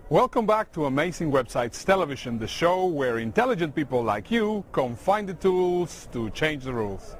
Welcome back to Amazing Websites Television, the show where intelligent people like you come find the tools to change the rules.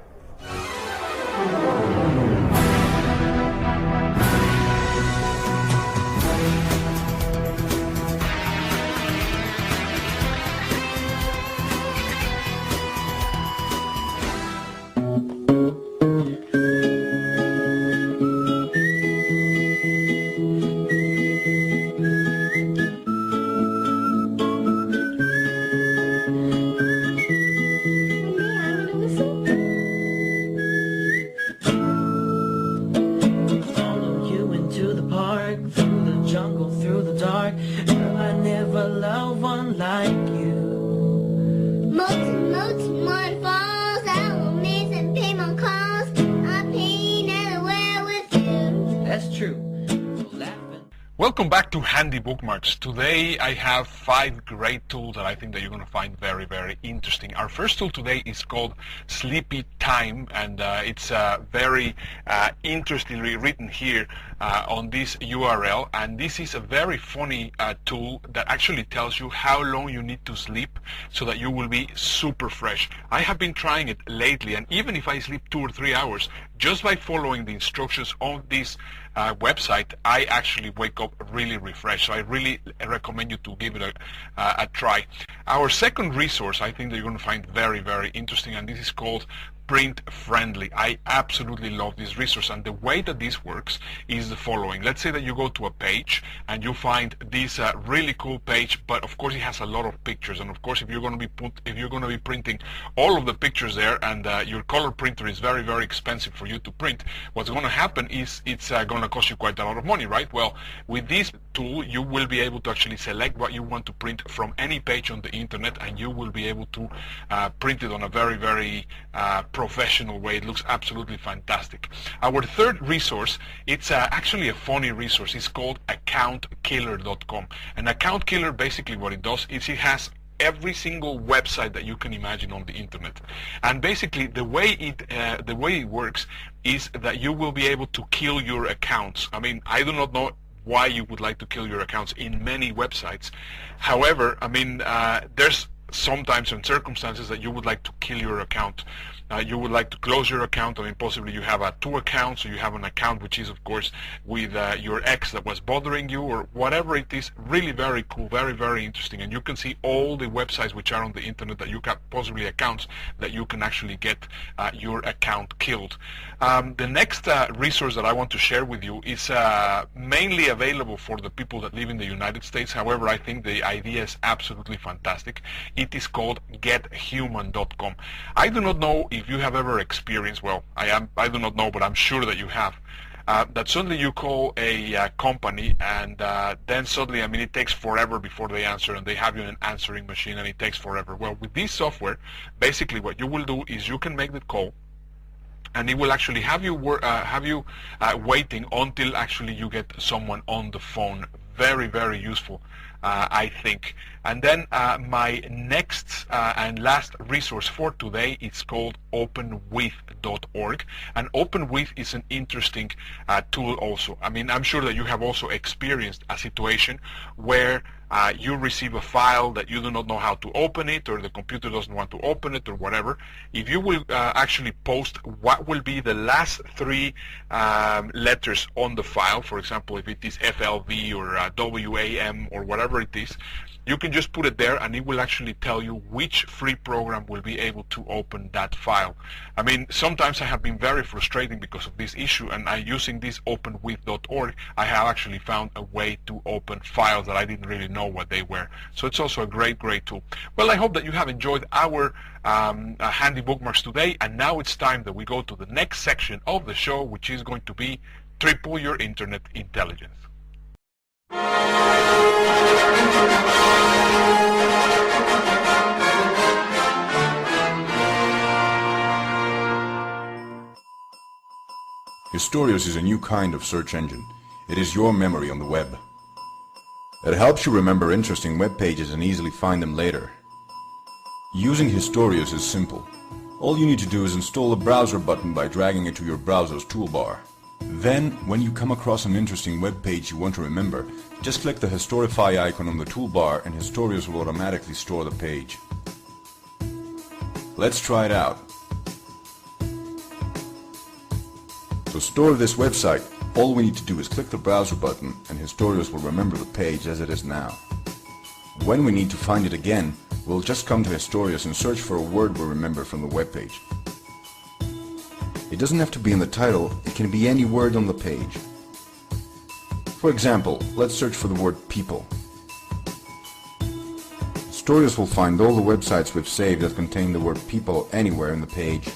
Welcome back to Handy Bookmarks. Today I have 5 great tools that I think that you're going to find very, very interesting. Our first tool today is called Sleepy Time, and it's very interestingly written here on this URL, and this is a very funny tool that actually tells you how long you need to sleep so that you will be super fresh. I have been trying it lately, and even if I sleep 2 or 3 hours, just by following the instructions on this website, I actually wake up really refreshed. So I really recommend you to give it a try. Our second resource I think that you're going to find very, very interesting, and this is called Print Friendly. I absolutely love this resource, and the way that this works is the following. Let's say that you go to a page and you find this really cool page, but of course it has a lot of pictures, and of course if you're going to be printing all of the pictures there, and your color printer is very, very expensive for you to print, what's going to happen is it's going to cost you quite a lot of money, right? Well, with this tool you will be able to actually select what you want to print from any page on the internet, and you will be able to print it on a very, very professional way. It looks absolutely fantastic. Our third resource, it's actually a funny resource. It's called AccountKiller.com. And Account Killer, basically what it does is it has every single website that you can imagine on the internet, and basically the way it works is that you will be able to kill your accounts. I mean, I do not know why you would like to kill your accounts in many websites. However, I mean, there's sometimes and circumstances that you would like to kill your account. You would like to close your account. I mean, possibly you have 2 accounts, so you have an account which is of course with your ex that was bothering you, or whatever it is. Really very cool, very, very interesting, and you can see all the websites which are on the internet that you can, possibly accounts that you can actually get your account killed. The next resource that I want to share with you is mainly available for the people that live in the United States. However, I think the idea is absolutely fantastic. It is called GetHuman.com. I do not know if you have ever experienced, well, I do not know, but I'm sure that you have, that suddenly you call a company, and then suddenly, I mean, it takes forever before they answer, and they have you in an answering machine, and it takes forever. Well, with this software, basically what you will do is you can make the call, and it will actually have you waiting until actually you get someone on the phone. Very, very useful, I think. And then my next and last resource for today is called openwith.org, and openwith is an interesting tool also. I mean, I'm sure that you have also experienced a situation where you receive a file that you do not know how to open it, or the computer doesn't want to open it, or whatever. If you will actually post what will be the last 3 letters on the file, for example, if it is FLV or WAM or whatever it is, you can just put it there, and it will actually tell you which free program will be able to open that file. I mean, sometimes I have been very frustrating because of this issue, and using this openwith.org, I have actually found a way to open files that I didn't really know what they were. So it's also a great, great tool. Well, I hope that you have enjoyed our handy bookmarks today, and now it's time that we go to the next section of the show, which is going to be Triple Your Internet Intelligence. Historios is a new kind of search engine. It is your memory on the web. It helps you remember interesting web pages and easily find them later. Using Historios is simple. All you need to do is install the browser button by dragging it to your browser's toolbar. Then, when you come across an interesting web page you want to remember, just click the Historify icon on the toolbar and Historious will automatically store the page. Let's try it out. To store this website, all we need to do is click the browser button and Historious will remember the page as it is now. When we need to find it again, we'll just come to Historious and search for a word we remember from the web page. It doesn't have to be in the title, it can be any word on the page. For example, let's search for the word people. Historious will find all the websites we've saved that contain the word people anywhere in the page.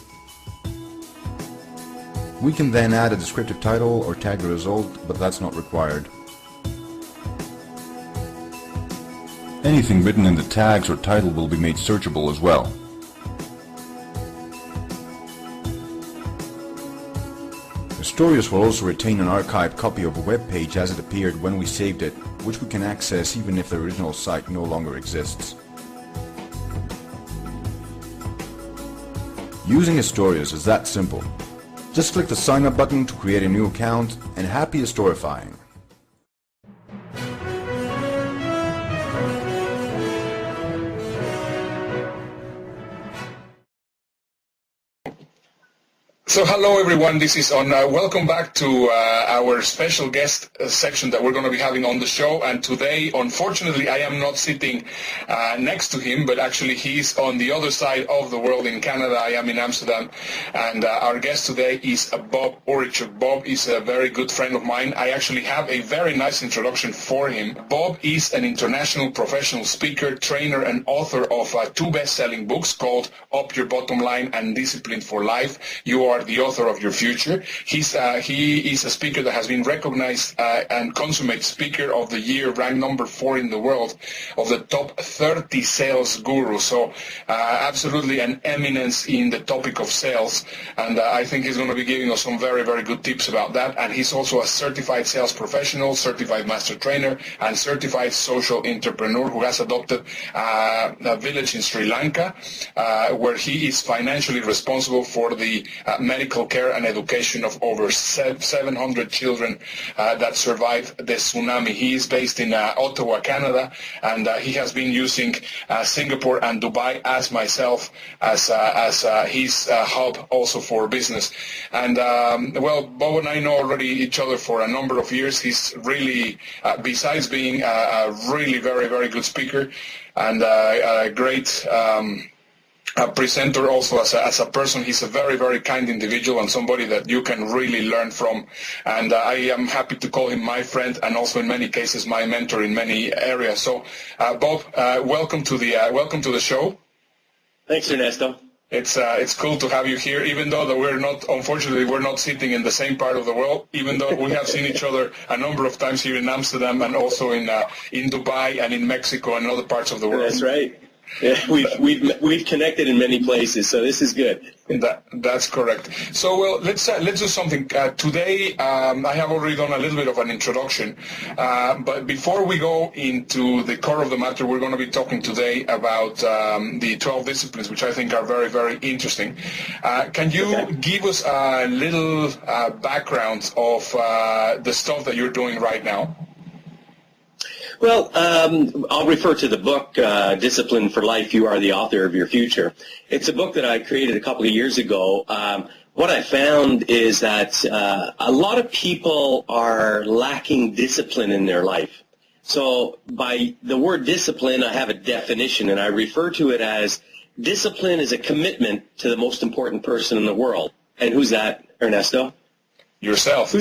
We can then add a descriptive title or tag the result, but that's not required. Anything written in the tags or title will be made searchable as well. Historious will also retain an archived copy of a web page as it appeared when we saved it, which we can access even if the original site no longer exists. Using Historious is that simple. Just click the sign up button to create a new account, and happy historifying! So hello everyone, this is on. Welcome back to our special guest section that we're going to be having on the show. And today, unfortunately, I am not sitting next to him, but actually he's on the other side of the world in Canada. I am in Amsterdam. And our guest today is Bob Orichuk. Bob is a very good friend of mine. I actually have a very nice introduction for him. Bob is an international professional speaker, trainer, and author of two best-selling books called Up Your Bottom Line and Discipline for Life. You are the author of your future. He is a speaker that has been recognized and consummate speaker of the year, ranked number 4 in the world of the top 30 sales gurus. So absolutely an eminence in the topic of sales. And I think he's going to be giving us some very, very good tips about that. And he's also a certified sales professional, certified master trainer, and certified social entrepreneur who has adopted a village in Sri Lanka where he is financially responsible for the medical care and education of over 700 children that survived the tsunami. He is based in Ottawa, Canada, and he has been using Singapore and Dubai as myself as his hub also for business. And well, Bob and I know already each other for a number of years. He's really, besides being a really very, very good speaker and a great a presenter also as a person, he's a very, very kind individual and somebody that you can really learn from. And I am happy to call him my friend and also in many cases my mentor in many areas. So, Bob, welcome to the show. Thanks, Ernesto. It's cool to have you here, even though that unfortunately we're not sitting in the same part of the world, even though we have seen each other a number of times here in Amsterdam and also in Dubai and in Mexico and other parts of the world. That's right. Yeah, we've connected in many places, so this is good. That's correct. So, well, let's do something. Today, I have already done a little bit of an introduction, but before we go into the core of the matter, we're going to be talking today about the 12 disciplines, which I think are very, very interesting. Can you give us a little background of the stuff that you're doing right now? Well, I'll refer to the book, Discipline for Life, You Are the Author of Your Future. It's a book that I created a couple of years ago. What I found is that a lot of people are lacking discipline in their life. So by the word discipline, I have a definition, and I refer to it as discipline is a commitment to the most important person in the world. And who's that, Ernesto? Yourself.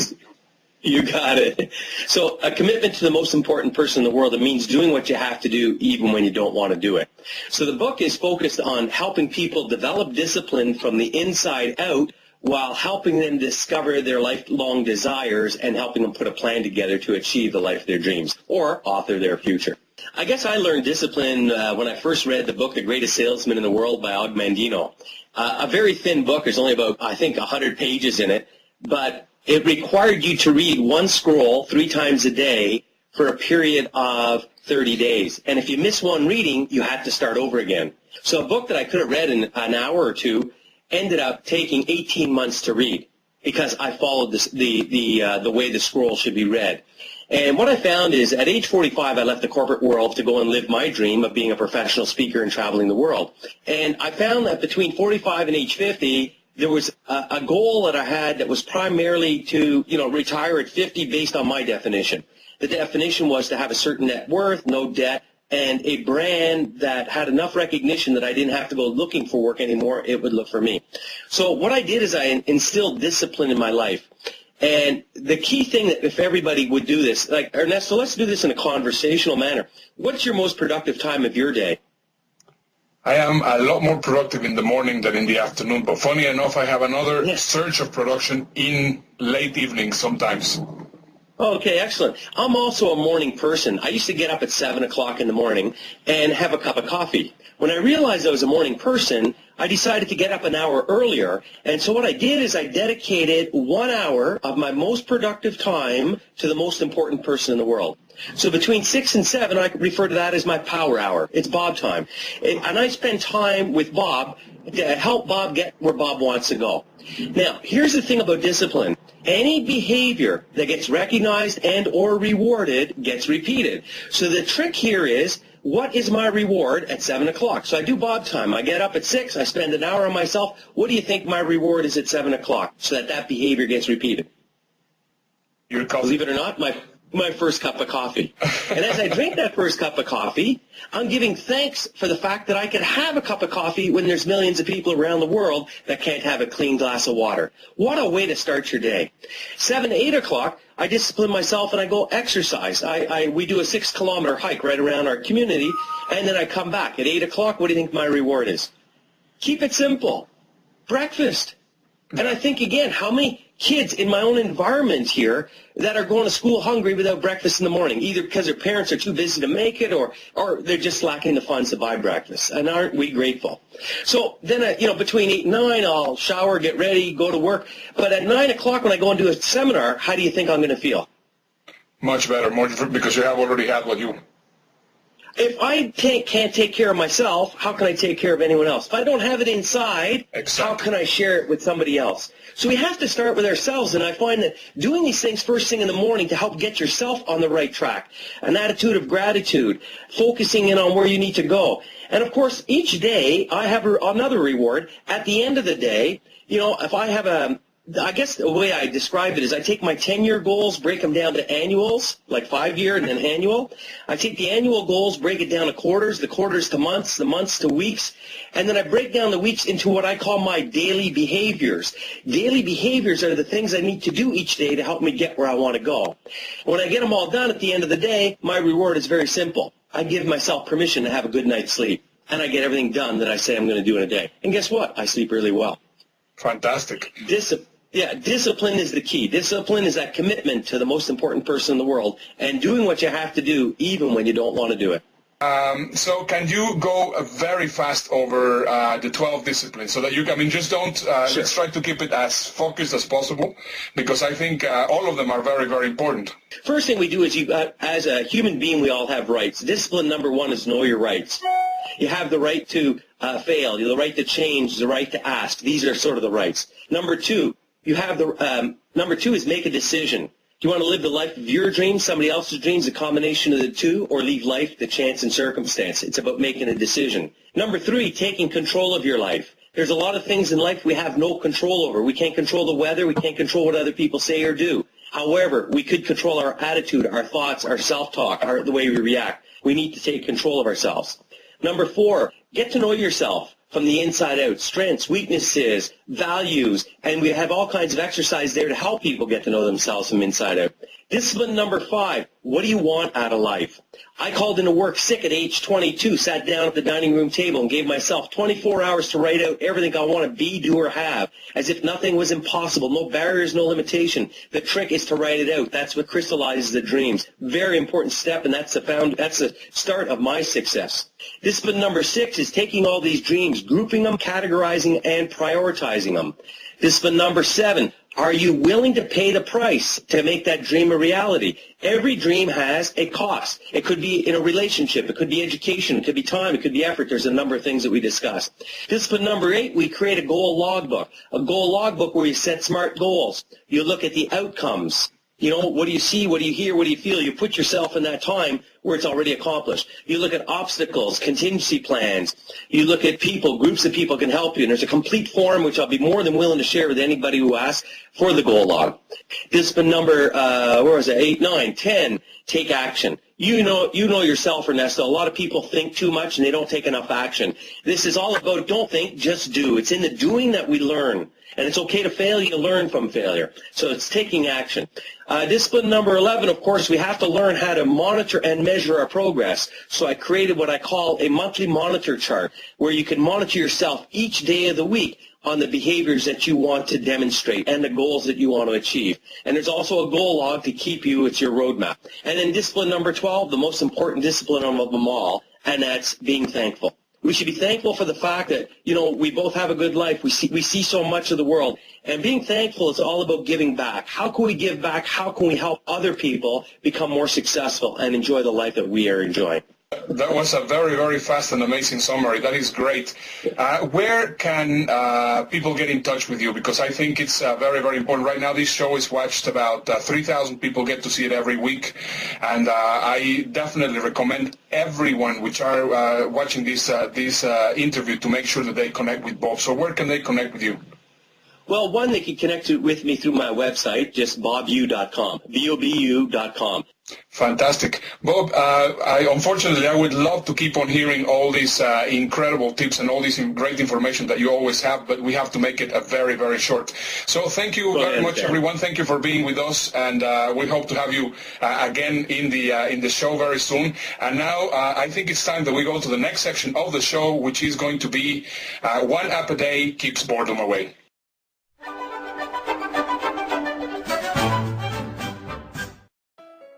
You got it. So a commitment to the most important person in the world, it means doing what you have to do even when you don't want to do it. So the book is focused on helping people develop discipline from the inside out while helping them discover their lifelong desires and helping them put a plan together to achieve the life of their dreams or author their future. I guess I learned discipline when I first read the book, The Greatest Salesman in the World by Og Mandino. A very thin book. There's only about, I think, 100 pages in it, but it required you to read one scroll 3 times a day for a period of 30 days. And if you miss one reading, you had to start over again. So a book that I could have read in an hour or two ended up taking 18 months to read. because I followed the way the scroll should be read. And what I found is at age 45, I left the corporate world to go and live my dream of being a professional speaker and traveling the world. And I found that between 45 and age 50, there was a goal that I had that was primarily to, retire at 50 based on my definition. The definition was to have a certain net worth, no debt, and a brand that had enough recognition that I didn't have to go looking for work anymore. It would look for me. So what I did is I instilled discipline in my life. And the key thing that if everybody would do this, like Ernesto, let's do this in a conversational manner. What's your most productive time of your day? I am a lot more productive in the morning than in the afternoon, but funny enough, I have another surge of production in late evening sometimes. Okay, excellent. I'm also a morning person. I used to get up at 7 o'clock in the morning and have a cup of coffee. When I realized I was a morning person, I decided to get up an hour earlier. And so what I did is I dedicated 1 hour of my most productive time to the most important person in the world. So between 6 and 7, I refer to that as my power hour. It's Bob time. And I spend time with Bob to help Bob get where Bob wants to go. Now, here's the thing about discipline. Any behavior that gets recognized and or rewarded gets repeated. So the trick here is, what is my reward at 7 o'clock? So I do Bob time. I get up at 6. I spend an hour on myself. What do you think my reward is at 7 o'clock so that behavior gets repeated? Believe it or not, my first cup of coffee. And as I drink that first cup of coffee, I'm giving thanks for the fact that I can have a cup of coffee when there's millions of people around the world that can't have a clean glass of water. What a way to start your day. 7 to 8 o'clock, I discipline myself and I go exercise. We do a 6-kilometer hike right around our community, and then I come back. At 8 o'clock, what do you think my reward is? Keep it simple. Breakfast. And I think, again, how many kids in my own environment here that are going to school hungry without breakfast in the morning, either because their parents are too busy to make it or they're just lacking the funds to buy breakfast. And aren't we grateful? So then, between 8 and 9, I'll shower, get ready, go to work. But at 9 o'clock when I go and do a seminar, how do you think I'm going to feel? Much better, because you have already had what you... If I can't take care of myself, how can I take care of anyone else? If I don't have it inside, How can I share it with somebody else? So we have to start with ourselves, and I find that doing these things first thing in the morning to help get yourself on the right track, an attitude of gratitude, focusing in on where you need to go. And, of course, each day I have another reward. At the end of the day, if I have I guess the way I describe it is I take my 10-year goals, break them down to annuals, like 5-year and then annual. I take the annual goals, break it down to quarters, the quarters to months, the months to weeks, and then I break down the weeks into what I call my daily behaviors. Daily behaviors are the things I need to do each day to help me get where I want to go. When I get them all done at the end of the day, my reward is very simple. I give myself permission to have a good night's sleep, and I get everything done that I say I'm going to do in a day. And guess what? I sleep really well. Fantastic. Discipline is the key. Discipline is that commitment to the most important person in the world and doing what you have to do even when you don't want to do it. So can you go very fast over the 12 disciplines so that you can, just don't, Sure. Let's try to keep it as focused as possible because I think all of them are very, very important. First thing we do is as a human being, we all have rights. Discipline number 1 is know your rights. You have the right to fail, the right to change, the right to ask. These are sort of the rights. Number 2, number 2 is make a decision. Do you want to live the life of your dreams, somebody else's dreams, a combination of the two, or leave life to chance and circumstance? It's about making a decision. Number 3, taking control of your life. There's a lot of things in life we have no control over. We can't control the weather. We can't control what other people say or do. However, we could control our attitude, our thoughts, our self-talk, the way we react. We need to take control of ourselves. Number 4, get to know yourself from the inside out, strengths, weaknesses, values, and we have all kinds of exercise there to help people get to know themselves from inside out. Discipline number 5, what do you want out of life? I called into work sick at age 22, sat down at the dining room table and gave myself 24 hours to write out everything I want to be, do, or have, as if nothing was impossible, no barriers, no limitation. The trick is to write it out. That's what crystallizes the dreams. Very important step, and that's the start of my success. Discipline number 6 is taking all these dreams, grouping them, categorizing, and prioritizing them. Discipline number 7, are you willing to pay the price to make that dream a reality? Every dream has a cost. It could be in a relationship. It could be education. It could be time. It could be effort. There's a number of things that we discuss. Discipline number 8, we create a goal logbook. A goal logbook where you set SMART goals. You look at the outcomes. You know, what do you see? What do you hear? What do you feel? You put yourself in that time where it's already accomplished. You look at obstacles, contingency plans. You look at people, groups of people can help you. And there's a complete form, which I'll be more than willing to share with anybody who asks, for the goal log. Discipline number, 8, 9, 10, take action. You know yourself, Ernesto. A lot of people think too much and they don't take enough action. This is all about don't think, just do. It's in the doing that we learn. And it's okay to fail. You learn from failure. So it's taking action. Discipline number 11, of course, we have to learn how to monitor and measure our progress. So I created what I call a monthly monitor chart, where you can monitor yourself each day of the week on the behaviors that you want to demonstrate and the goals that you want to achieve. And there's also a goal log to keep you, it's your roadmap. And then discipline number 12, the most important discipline of them all, and that's being thankful. We should be thankful for the fact that, you know, we both have a good life. We see so much of the world. And being thankful is all about giving back. How can we give back? How can we help other people become more successful and enjoy the life that we are enjoying? That was a very, very fast and amazing summary. That is great. Where can people get in touch with you? Because I think it's very, very important. Right now, this show is watched about 3,000 people get to see it every week. And I definitely recommend everyone which are watching this interview to make sure that they connect with Bob. So where can they connect with you? Well, one, they can connect with me through my website, just bobu.com, bobu.com. Fantastic. Bob, unfortunately, I would love to keep on hearing all these incredible tips and all this great information that you always have, but we have to make it a very, very short. So thank you very much, everyone. Thank you for being with us, and we hope to have you again in the show very soon. And now I think it's time that we go to the next section of the show, which is going to be One App a Day Keeps Boredom Away.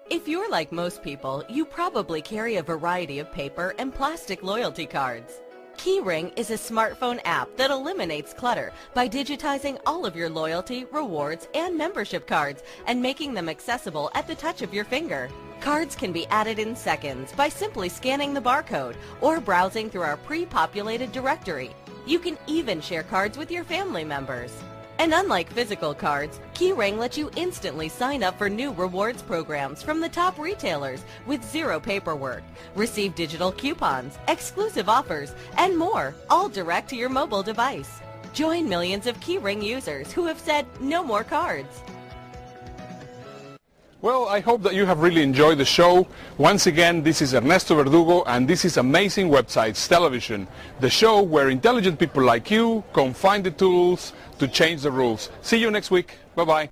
If you're like most people, you probably carry a variety of paper and plastic loyalty cards. Keyring is a smartphone app that eliminates clutter by digitizing all of your loyalty, rewards, and membership cards and making them accessible at the touch of your finger. Cards can be added in seconds by simply scanning the barcode or browsing through our pre-populated directory. You can even share cards with your family members. And unlike physical cards, Keyring lets you instantly sign up for new rewards programs from the top retailers with zero paperwork, receive digital coupons, exclusive offers, and more, all direct to your mobile device. Join millions of Keyring users who have said no more cards. Well, I hope that you have really enjoyed the show. Once again, this is Ernesto Verdugo, and this is Amazing Websites Television, the show where intelligent people like you can find the tools to change the rules. See you next week. Bye-bye.